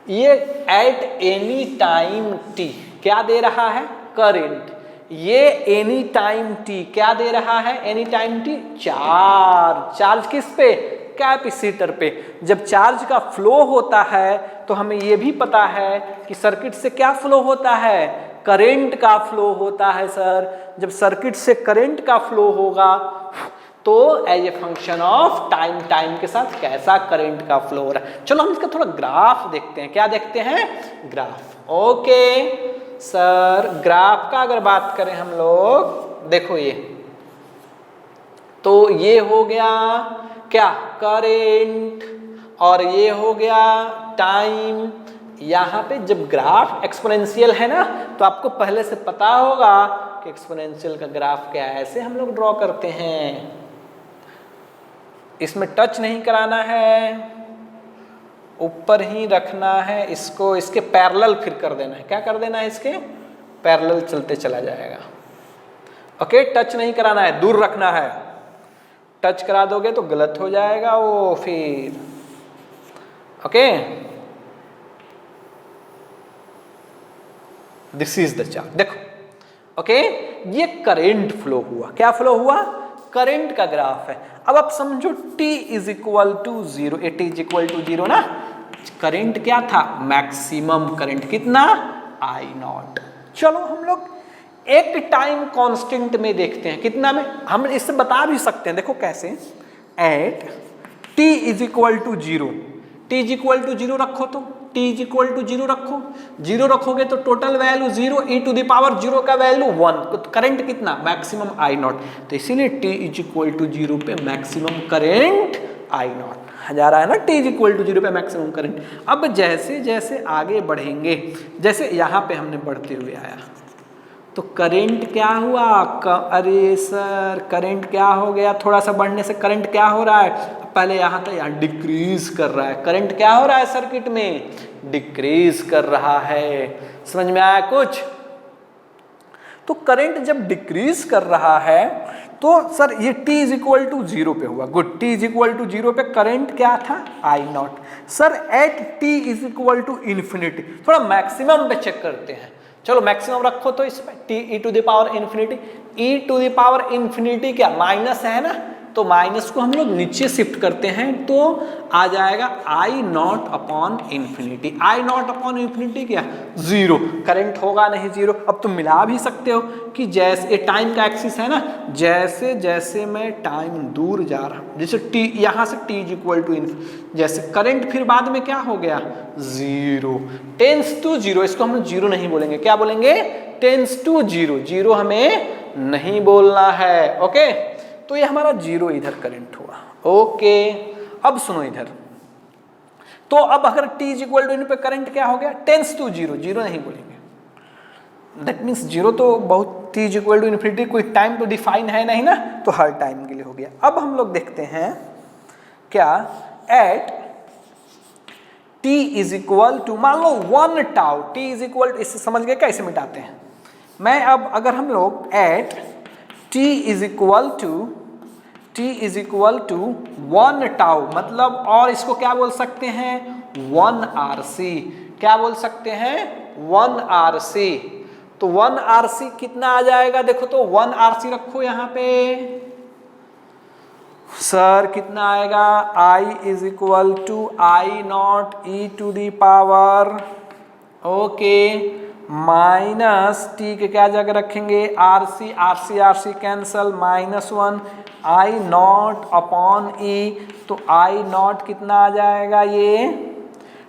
ये एट एनी टाइम t क्या दे रहा है? करंट। ये एनी टाइम t क्या दे रहा है? Any time t charge. Charge किस पे? कैपेसिटर पे। जब चार्ज का फ्लो होता है तो हमें ये भी पता है कि सर्किट से क्या फ्लो होता है? करंट का फ्लो होता है सर। जब सर्किट से करंट का फ्लो होगा तो as a function of time, time के साथ कैसा करंट का फ्लो हो रहा है। चलो हम इसका थोड़ा ग्राफ देखते हैं। क्या देखते हैं? ग्राफ। ओके सर, ग्राफ का अगर बात करें हम लोग, देखो ये तो ये हो गया क्या? करंट, और ये हो गया टाइम। यहाँ पे जब ग्राफ एक्सपोनेंशियल है ना, तो आपको पहले से पता होगा कि एक्सपोनेंशियल का ग्राफ क्या है। ऐसे हम लोग ड्रॉ करते हैं। इसमें टच नहीं कराना है, ऊपर ही रखना है इसको, इसके पैरेलल फिर कर देना है। क्या कर देना है? इसके पैरेलल चलते चला जाएगा। ओके, टच नहीं कराना है, दूर रखना है। टच करा दोगे तो गलत हो जाएगा वो फिर। Okay, this is the chart. देखो ओके, ये करंट फ्लो हुआ। क्या फ्लो हुआ? करंट का ग्राफ है। अब आप समझो t is equal to 0, t is equal to 0 ना। करंट क्या था? मैक्सिमम करंट कितना? I naught. चलो हम लोग एक टाइम कांस्टेंट में देखते हैं। कितना में? हम इससे बता भी सकते हैं। देखो कैसे, at t is equal to 0, t is equal to 0 रखो तो t इज इक्वल टू 0 रखो, 0 रखोगे तो total value 0, e to the power 0 का वैल्यू 1, तो करंट कितना? Maximum I naught. तो इसीलिए t इज इक्वल टू 0 पे मैक्सिमम करंट आई नॉट जा रहा है ना। t इज इक्वल टू 0 पे मैक्सिमम करंट। अब जैसे जैसे आगे बढ़ेंगे, जैसे यहाँ पे हमने बढ़ते हुए आया तो करंट क्या हुआ? अरे सर, करंट क्या हो गया? थोड़ा सा बढ़ने से करंट क्या हो रहा है? पहले यहाँ था, यहाँ डिक्रीज कर रहा है। करंट क्या हो रहा है सर्किट में? डिक्रीज कर रहा है। समझ में आया कुछ? तो करंट जब डिक्रीज कर रहा है तो सर ये t इज इक्वल टू 0 पे हुआ। Good, t is equal to 0 पे करंट क्या था? I not. Sir at t is equal to infinity, थोड़ा मैक्सिमम पे चेक करते हैं। चलो मैक्सिमम रखो तो इसमें t e to the power infinity, e to the power infinity क्या? माइनस है ना, तो माइनस को हम लोग नीचे शिफ्ट करते हैं तो आ जाएगा I not upon infinity. I not upon infinity क्या? 0। करंट होगा नहीं 0। अब तुम मिला भी सकते हो कि जैसे ये टाइम का एक्सिस है ना, जैसे जैसे मैं टाइम दूर जा रहा हूँ, जैसे t यहाँ से t इज इक्वल टू जैसे करंट फिर बाद में क्या हो गया? 0, टेंस टू 0। इसको हम 0 नहीं बोलेंगे, क्या बोलेंगे? Tense to 0। 0 हमें नहीं बोलना है। ओके, तो ये हमारा 0 इधर करंट हुआ। ओके, अब सुनो इधर, तो अब अगर t इज इक्वल टू इन पे करंट क्या हो गया? Tense to 0। 0 नहीं बोलेंगे, दैट मीन्स 0 तो बहुत, t is equal to infinity कोई टाइम तो डिफाइन है नहीं ना, तो हर टाइम के लिए हो गया। अब हम लोग देखते हैं क्या, at t is equal to, मान लो 1 टाउ, t इज इक्वल, इससे समझ गए कैसे मिटाते हैं। मैं अब अगर हम लोग at t is equal to 1 tau, मतलब, और इसको क्या बोल सकते हैं? 1 RC। क्या बोल सकते हैं? 1 RC। तो 1 RC कितना आ जाएगा? देखो तो 1 RC रखो यहाँ पे, सर कितना आएगा? I is equal to I naught e to the power, okay, minus t के क्या जगह रखेंगे? RC, RC RC cancel, -1 I not upon e। तो आई नॉट कितना आ जाएगा? ये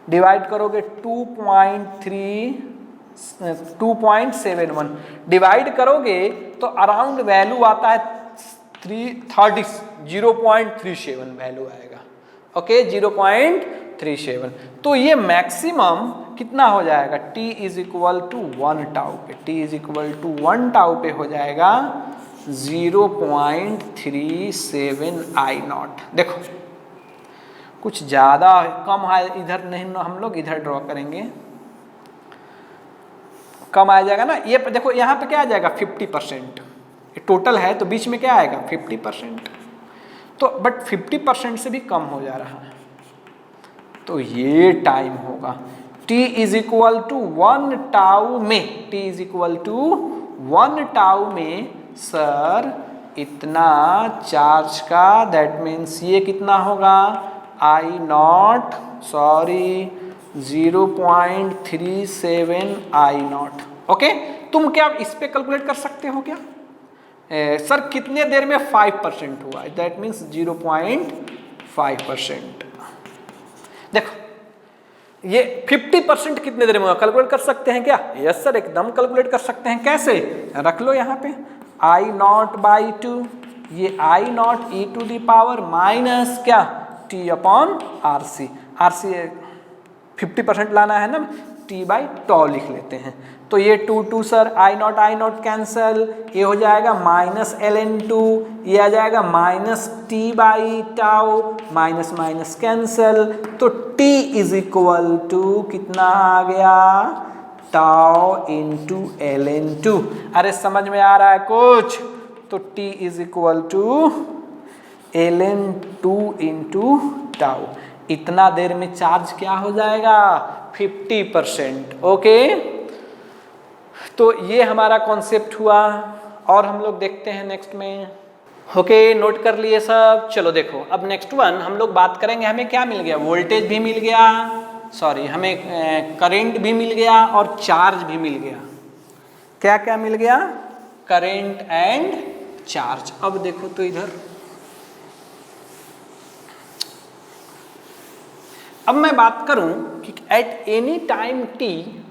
डिवाइड करोगे 2.71 डिवाइड करोगे तो अराउंड वैल्यू आता है 0.37 वैल्यू आएगा। ओके, 0.37। तो ये मैक्सिमम कितना हो जाएगा? t is equal to 1 tau पे, t is equal to 1 tau पे हो जाएगा 0.37 आई नॉट। देखो कुछ ज़्यादा कम है, इधर नहीं, हम लोग इधर ड्रॉ करेंगे, कम आ जाएगा ना। ये देखो यहाँ पे क्या आ जाएगा? 50%। टोटल है तो बीच में क्या आएगा? 50%। तो बट 50% से भी कम हो जा रहा है, तो ये टाइम होगा। t is equal to 1 tau में, t is equal to 1 tau में सर इतना चार्ज का, दैट मीन्स ये कितना होगा? I not, sorry 0.37 I not. Okay, तो तुम क्या इस पे कैलकुलेट कर सकते हो क्या? सर कितने देर में 5% हुआ, दैट मीन्स 0.5%। देखो ये 50% कितने देर में हुआ, कैलकुलेट कर सकते हैं क्या? यस सर, एकदम कैलकुलेट कर सकते हैं। कैसे? रख लो यहाँ पे I0/2, ये I0 e⁻ माइनस क्या T/RC। RC 50% लाना है ना, T/τ लिख लेते हैं। तो ये 2 सर I0 कैंसल, ये हो जाएगा -ln2, ये आ जाएगा -T/τ, माइनस माइनस कैंसल, तो T इज इक्वल टू कितना आ गया, τ/ln2। अरे समझ में आ रहा है कुछ? तो T is equal to ln2 × τ। इतना देर में चार्ज क्या हो जाएगा, 50%। ओके, तो ये हमारा कॉन्सेप्ट हुआ। और हम लोग देखते हैं नेक्स्ट में। ओके, नोट कर लिए सब? चलो देखो, अब नेक्स्ट वन हम लोग बात करेंगे। हमें क्या मिल गया, वोल्टेज भी मिल गया, सॉरी हमें करंट भी मिल गया और चार्ज भी मिल गया। क्या क्या मिल गया, करंट एंड चार्ज। अब देखो तो इधर, अब मैं बात करूं कि eight any time T,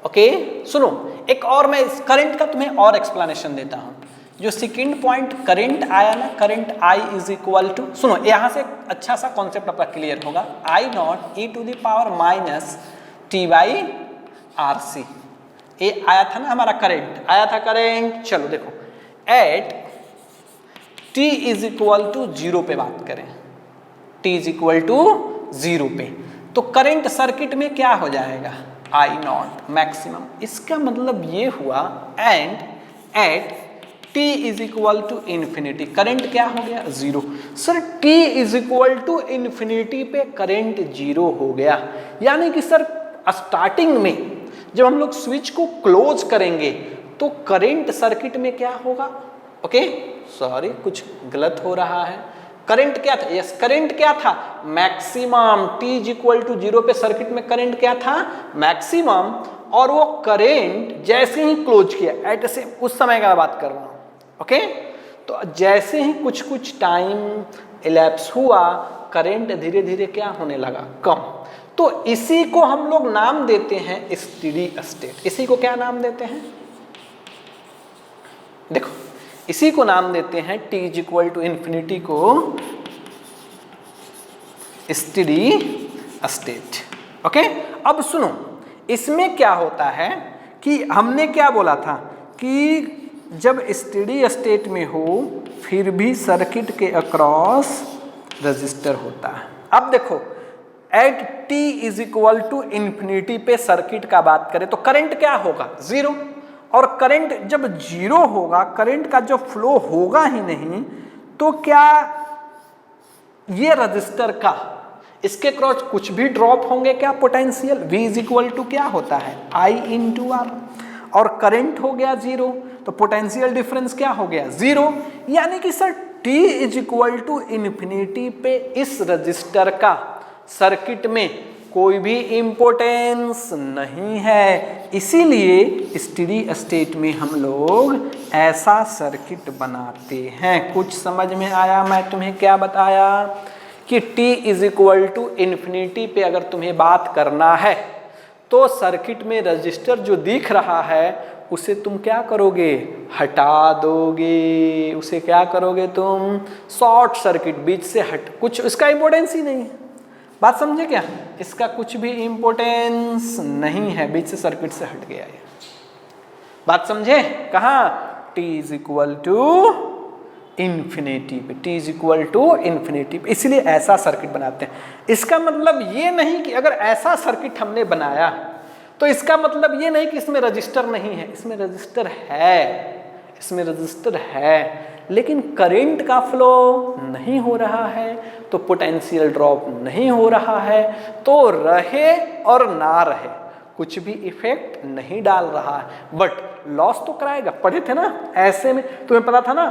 okay सुनो, एक और मैं इस करंट का तुम्हें और एक्सप्लेनेशन देता हूं। जो सेकंड पॉइंट करंट आया ना, current I is equal to, सुनो यहां से अच्छा सा कॉन्सेप्ट आपका क्लियर होगा, I0 e⁻ T/RC। ये आया था ना हमारा करंट, आया था करंट। चलो देखो, at T is equal to 0 पे बात करें, T इज इक्वल टू 0 पे, तो करंट सर्किट में क्या हो जाएगा, I0 मैक्सिमम। इसका मतलब ये हुआ, and at T is equal to infinity, current क्या हो गया, 0। Sir T is equal to infinity पे करंट 0 हो गया, यानी कि सर स्टार्टिंग में जब हम लोग स्विच को क्लोज करेंगे तो करंट सर्किट में क्या होगा, ओके सॉरी कुछ गलत हो रहा है। करंट क्या था, यस करंट क्या था, maximum. T is equal to 0 पे सर्किट में करंट क्या था, मैक्सिमम। और वो करंट जैसे ही क्लोज किया, एट से उस समय का बात कर रहा हूं, ओके तो जैसे ही कुछ कुछ टाइम इलैप्स हुआ, करंट धीरे धीरे क्या होने लगा, कम। तो इसी को हम लोग नाम देते हैं स्टेडी स्टेट। इसी को क्या नाम देते हैं, देखो इसी को नाम देते हैं T is equal to infinity को स्टेडी स्टेट। ओके, अब सुनो, इसमें क्या होता है कि हमने क्या बोला था कि जब स्टेडी स्टेट में हो फिर भी सर्किट के अक्रॉस रजिस्टर होता है। अब देखो, at T is equal to infinity पे सर्किट का बात करें तो करंट क्या होगा, 0। और करंट जब 0 होगा, करंट का जो फ्लो होगा ही नहीं, तो क्या ये रजिस्टर का इसके क्रॉस कुछ भी ड्रॉप होंगे क्या, potential V is equal to क्या होता है, I × R। और करंट हो गया 0, तो पोटेंशियल डिफरेंस क्या हो गया, 0। यानी कि sir T is equal to infinity पे इस रजिस्टर का सर्किट में कोई भी इम्पोर्टेंस नहीं है। इसीलिए स्टेडी स्टेट में हम लोग ऐसा सर्किट बनाते हैं। कुछ समझ में आया मैं तुम्हें क्या बताया कि T is equal to infinity पे अगर तुम्हें बात करना है तो सर्किट में रजिस्टर जो दिख रहा है उसे तुम क्या करोगे, हटा दोगे। उसे क्या करोगे तुम, शॉर्ट सर्किट, बीच से हट, कुछ इसका इम्पोर्टेंस ही नहीं है। बात समझे क्या, इसका कुछ भी इम्पोर्टेंस नहीं है, बीच से सर्किट से हट गया है। बात समझे, कहाँ, T is equal to infinity पे, T is equal to infinity पे, इसलिए ऐसा सर्किट बनाते हैं। इसका मतलब ये नहीं कि अगर ऐसा सर्किट हमने बनाया तो इसका मतलब ये नहीं कि इसमें रजिस्टर नहीं है, इसमें रजिस्टर है, इसमें रजिस्टर है, लेकिन करंट का फ्लो नहीं हो रहा है, तो पोटेंशियल ड्रॉप नहीं हो रहा है, तो रहे और ना रहे कुछ भी इफेक्ट नहीं डाल रहा है, बट लॉस तो कराएगा। पढ़े थे ना ऐसे में, तुम्हें पता था ना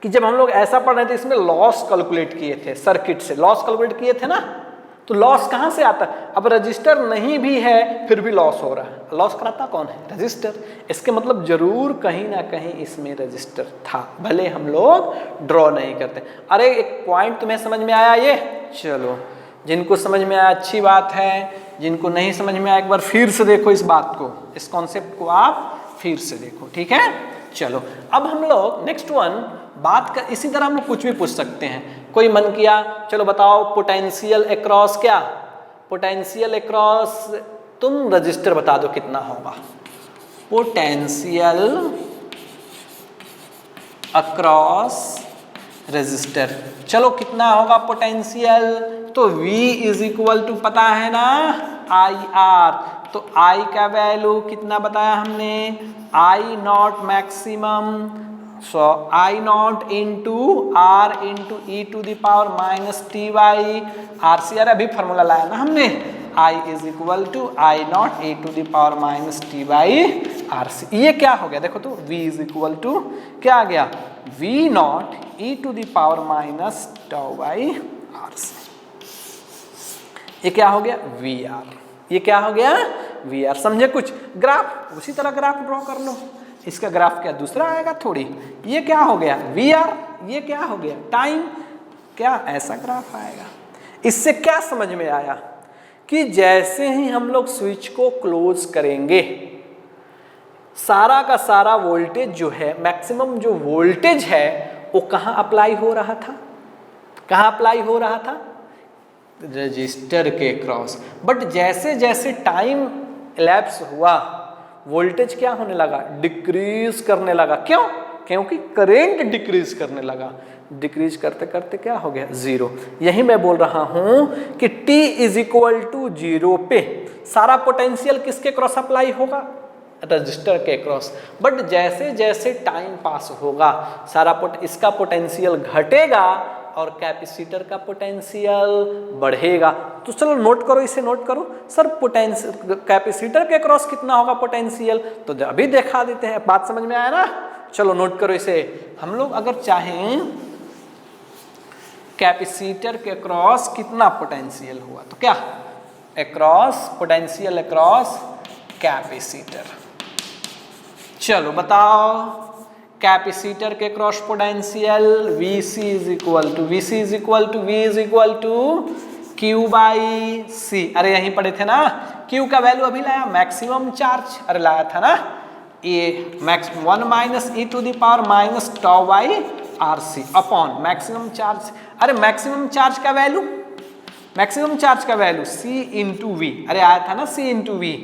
कि जब हम लोग ऐसा पढ़ रहे थे इसमें लॉस कैलकुलेट किए थे, सर्किट से लॉस कैलकुलेट किए थे ना, तो लॉस कहाँ से आता है? अब रजिस्टर नहीं भी है फिर भी लॉस हो रहा है। लॉस कराता कौन है? रजिस्टर। इसके मतलब जरूर कहीं ना कहीं इसमें रजिस्टर था, भले हम लोग ड्रॉ नहीं करते। अरे एक पॉइंट तुम्हें समझ में आया ये? चलो, जिनको समझ में आया अच्छी बात है, जिनको नहीं समझ में आया एक बार फिर से देखो इस बात को, इस कॉन्सेप्ट को आप फिर से देखो, ठीक है। चलो अब हम लोग नेक्स्ट वन बात कर, इसी तरह हम लोग कुछ भी पूछ सकते हैं। कोई मन किया चलो बताओ पोटेंशियल अक्रॉस क्या? पोटेंशियल अक्रॉस तुम रजिस्टर बता दो कितना होगा। पोटेंशियल अक्रॉस रजिस्टर, चलो कितना होगा पोटेंशियल? तो V इज इक्वल टू पता है ना IR, तो I का वैल्यू कितना बताया हमने? I naught maximum, so I naught into R into e to the power minus T by R C. अरे अभी फॉर्मूला लाया ना हमने, I is equal to I naught e to the power minus T by R C. ये क्या हो गया देखो तो, V इज इक्वल टू क्या आ गया? V naught E to the power minus tau by R C. ये क्या हो गया? VR। ये क्या हो गया? VR। समझे कुछ? ग्राफ उसी तरह ग्राफ ड्रॉ कर लो। इसका ग्राफ क्या दूसरा आएगा थोड़ी? ये क्या हो गया? VR। ये क्या हो गया? टाइम। क्या ऐसा ग्राफ आएगा? इससे क्या समझ में आया कि जैसे ही हम लोग स्विच को क्लोज करेंगे, सारा का सारा वोल्टेज जो है, मैक्सिमम जो वोल्टेज है वो कहाँ अप्लाई हो रहा था? कहाँ अप्लाई हो रहा था? रजिस्टर के क्रॉस। बट जैसे जैसे टाइम इलैप्स हुआ वोल्टेज क्या होने लगा? डिक्रीज करने लगा। क्यों? क्योंकि करंट डिक्रीज करने लगा। डिक्रीज करते करते क्या हो गया? जीरो। यही मैं बोल रहा हूं कि t इज इक्वल टू 0 पे सारा पोटेंशियल किसके क्रॉस अप्लाई होगा? रजिस्टर के क्रॉस। बट जैसे जैसे टाइम पास होगा सारा इसका पोटेंशियल घटेगा और कैपेसिटर का पोटेंशियल बढ़ेगा। तो चलो नोट करो, इसे नोट करो। सर पोटेंशियल कैपेसिटर के क्रॉस कितना होगा पोटेंशियल? तो अभी दिखा देते हैं, बात समझ में आया ना? चलो नोट करो इसे। हम लोग अगर चाहें कैपेसिटर के क्रॉस कितना पोटेंशियल हुआ तो क्या? Across potential across capacitor. चलो बताओ कैपेसिटर के cross potential VC is equal to V is equal to Q by C। अरे यहीं पढ़े थे ना, Q का वैल्यू अभी लाया मैक्सिमम चार्ज, अरे लाया था ना, ये max 1 minus E to the power minus tau by R C upon maximum charge. अरे मैक्सिमम चार्ज का वैल्यू, मैक्सिमम चार्ज का वैल्यू C इंटू वी। अरे आया था ना C इंटू वी।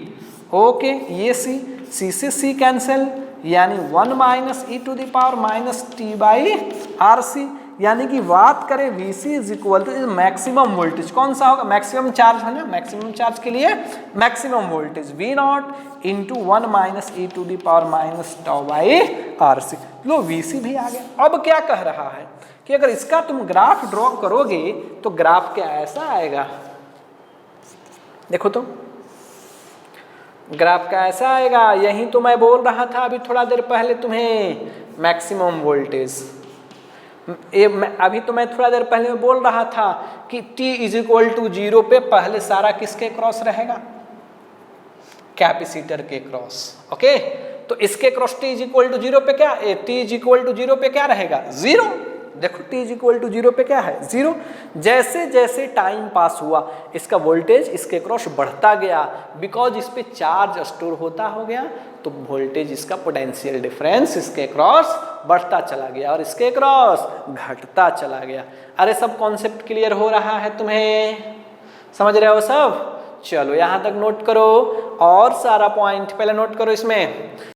ओके, ये C से C कैंसिल, यानी 1 minus E to the power minus T by R C. यानी कि बात करें VC is equal to maximum voltage कौन सा होगा? मैक्सिमम चार्ज है ना, मैक्सिमम चार्ज के लिए maximum voltage V naught into 1 minus E to the power minus tau by R C. लो VC भी आ गया। अब क्या कह रहा है कि अगर इसका तुम ग्राफ ड्रॉ करोगे तो ग्राफ क्या ऐसा आएगा? देखो तो ग्राफ का ऐसा आएगा। यही तो मैं बोल रहा था अभी थोड़ा देर पहले तुम्हें, मैक्सिमम वोल्टेज। अभी तो मैं थोड़ा देर पहले में बोल रहा था कि t इज इक्वल टू 0 पे पहले सारा किसके क्रॉस रहेगा? कैपेसिटर के क्रॉस। ओके, तो इसके cross t is equal to 0 पे क्या? t इज इक्वल टू 0 पे क्या रहेगा? 0। देखो t इज इक्वल टू 0 पे क्या है? 0। जैसे जैसे टाइम पास हुआ इसका वोल्टेज इसके क्रॉस बढ़ता गया, बिकॉज इस पे चार्ज स्टोर होता हो गया, तो वोल्टेज इसका पोटेंशियल डिफरेंस इसके क्रॉस बढ़ता चला गया और इसके क्रॉस घटता चला गया। अरे सब कॉन्सेप्ट क्लियर हो रहा है तुम्हें? समझ रहे हो सब? चलो यहाँ तक नोट करो और सारा पॉइंट पहले नोट करो इसमें।